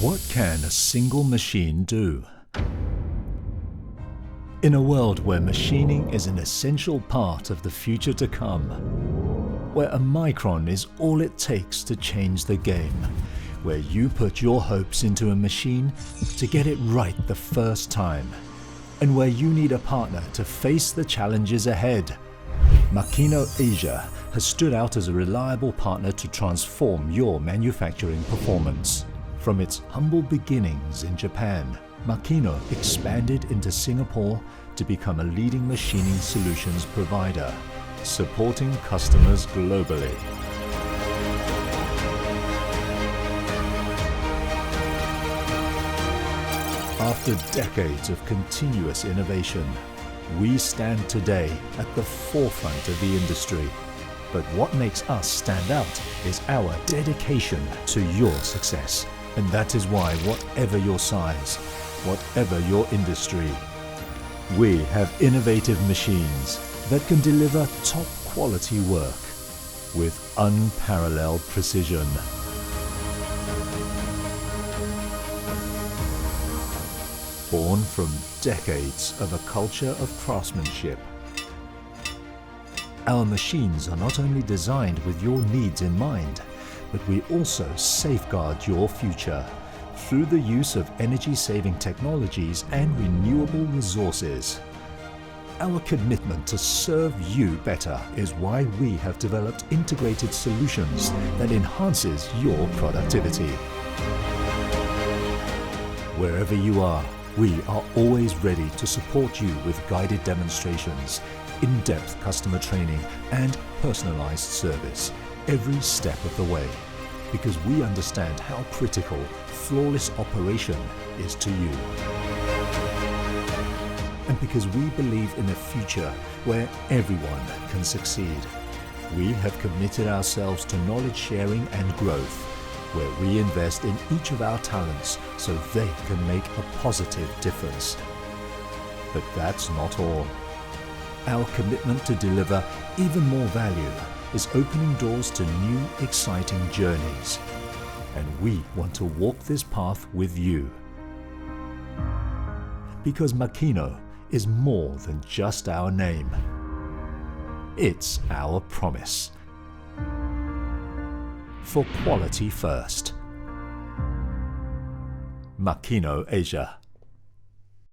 What can a single machine do? In a world where machining is an essential part of the future to come, where a micron is all it takes to change the game, where you put your hopes into a machine to get it right the first time, and where you need a partner to face the challenges ahead, Makino Asia has stood out as a reliable partner to transform your manufacturing performance. From its humble beginnings in Japan, Makino expanded into Singapore to become a leading machining solutions provider, supporting customers globally. After decades of continuous innovation, we stand today at the forefront of the industry. But what makes us stand out is our dedication to your success. And that is why, whatever your size, whatever your industry, we have innovative machines that can deliver top quality work with unparalleled precision. Born from decades of a culture of craftsmanship, our machines are not only designed with your needs in mind, but we also safeguard your future through the use of energy-saving technologies and renewable resources. Our commitment to serve you better is why we have developed integrated solutions that enhances your productivity. Wherever you are, we are always ready to support you with guided demonstrations, in-depth customer training, and personalized service every step of the way, because we understand how critical flawless operation is to you. And because we believe in a future where everyone can succeed, we have committed ourselves to knowledge sharing and growth, where we invest in each of our talents so they can make a positive difference. But that's not all. Our commitment to deliver even more value is opening doors to new, exciting journeys. And we want to walk this path with you. Because Makino is more than just our name. It's our promise. For quality first. Makino Asia.